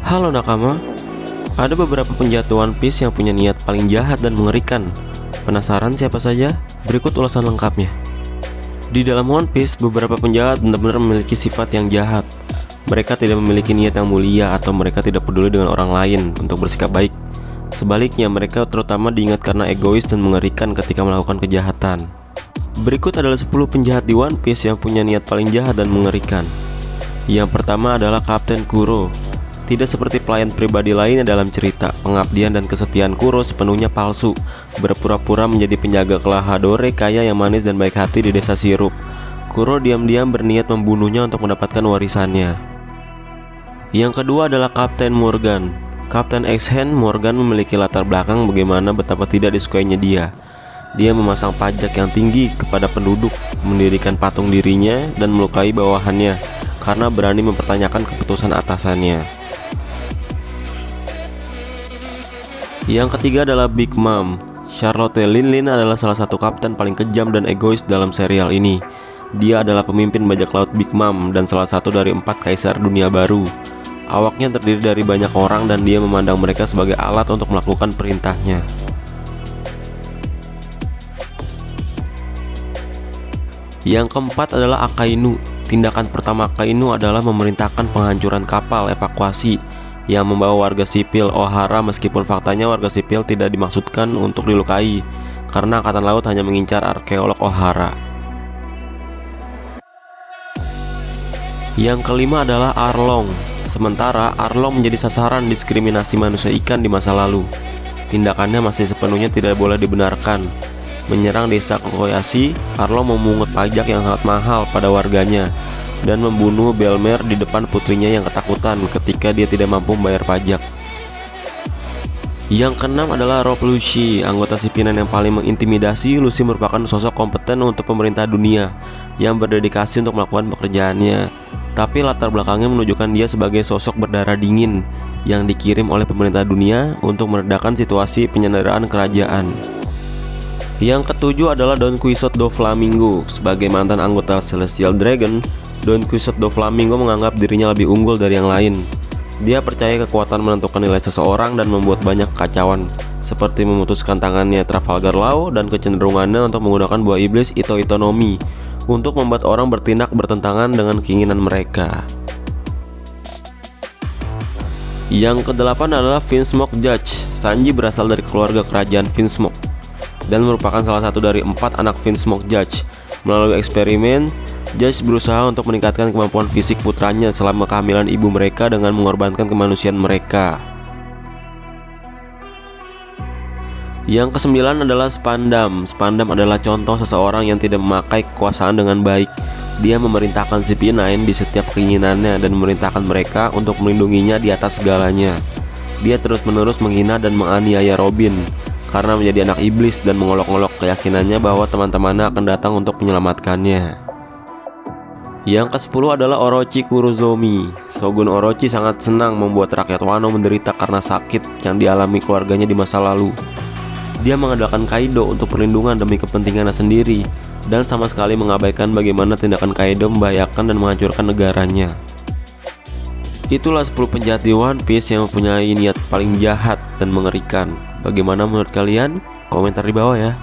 Halo nakama, ada beberapa penjahat One Piece yang punya niat paling jahat dan mengerikan. Penasaran siapa saja? Berikut ulasan lengkapnya. Di dalam One Piece, beberapa penjahat benar-benar memiliki sifat yang jahat. Mereka tidak memiliki niat yang mulia atau mereka tidak peduli dengan orang lain untuk bersikap baik. Sebaliknya, mereka terutama diingat karena egois dan mengerikan ketika melakukan kejahatan. Berikut adalah 10 penjahat di One Piece yang punya niat paling jahat dan mengerikan. Yang pertama adalah Kapten Kuro. Tidak seperti pelayan pribadi lainnya dalam cerita, pengabdian dan kesetiaan Kuro sepenuhnya palsu. Berpura-pura menjadi penjaga Klahadore kaya yang manis dan baik hati di desa Sirup. Kuro diam-diam berniat membunuhnya untuk mendapatkan warisannya. Yang kedua adalah Kapten Morgan. Kapten X-Hand Morgan memiliki latar belakang bagaimana betapa tidak disukainya dia. Dia memasang pajak yang tinggi kepada penduduk, mendirikan patung dirinya, dan melukai bawahannya karena berani mempertanyakan keputusan atasannya. Yang ketiga adalah Big Mom. Charlotte Linlin adalah salah satu kapten paling kejam dan egois dalam serial ini. Dia adalah pemimpin bajak laut Big Mom dan salah satu dari 4 kaisar dunia baru. Awaknya terdiri dari banyak orang dan dia memandang mereka sebagai alat untuk melakukan perintahnya. Yang keempat adalah Akainu. Tindakan pertama Akainu adalah memerintahkan penghancuran kapal evakuasi yang membawa warga sipil Ohara, meskipun faktanya warga sipil tidak dimaksudkan untuk dilukai karena angkatan laut hanya mengincar arkeolog Ohara. Yang kelima adalah Arlong. Sementara Arlong menjadi sasaran diskriminasi manusia ikan di masa lalu. Tindakannya masih sepenuhnya tidak boleh dibenarkan. Menyerang desa Kokoyashi, Arlong memungut pajak yang sangat mahal pada warganya dan membunuh Belmer di depan putrinya yang ketakutan ketika dia tidak mampu membayar pajak. Yang keenam adalah Rob Lucci, anggota si pimpinan yang paling mengintimidasi. Lucci merupakan sosok kompeten untuk pemerintah dunia yang berdedikasi untuk melakukan pekerjaannya. Tapi latar belakangnya menunjukkan dia sebagai sosok berdarah dingin yang dikirim oleh pemerintah dunia untuk meredakan situasi penyanderaan kerajaan. Yang ketujuh adalah Don Quixote do Flamingo. Sebagai mantan anggota Celestial Dragon, Don Quixote do Flamingo menganggap dirinya lebih unggul dari yang lain. Dia percaya kekuatan menentukan nilai seseorang dan membuat banyak kekacauan, seperti memutuskan tangannya Trafalgar Law dan kecenderungannya untuk menggunakan buah iblis Ito-Itonomi untuk membuat orang bertindak bertentangan dengan keinginan mereka. Yang kedelapan adalah Vinsmoke Judge. Sanji berasal dari keluarga kerajaan Vinsmoke dan merupakan salah satu dari 4 anak Vinsmoke Judge. Melalui eksperimen, Judge berusaha untuk meningkatkan kemampuan fisik putranya selama kehamilan ibu mereka dengan mengorbankan kemanusiaan mereka. Yang kesembilan adalah Spandam. Spandam adalah contoh seseorang yang tidak memakai kekuasaan dengan baik. Dia memerintahkan CP9 di setiap keinginannya dan memerintahkan mereka untuk melindunginya di atas segalanya. Dia terus-menerus menghina dan menganiaya Robin karena menjadi anak iblis dan mengolok-olok keyakinannya bahwa teman-temannya akan datang untuk menyelamatkannya. Yang ke-10 adalah Orochi Kurozomi. Shogun Orochi sangat senang membuat rakyat Wano menderita karena sakit yang dialami keluarganya di masa lalu. Dia mengandalkan Kaido untuk perlindungan demi kepentingannya sendiri dan sama sekali mengabaikan bagaimana tindakan Kaido membahayakan dan menghancurkan negaranya. Itulah 10 penjahat di One Piece yang mempunyai niat paling jahat dan mengerikan. Bagaimana menurut kalian? Komentar di bawah ya.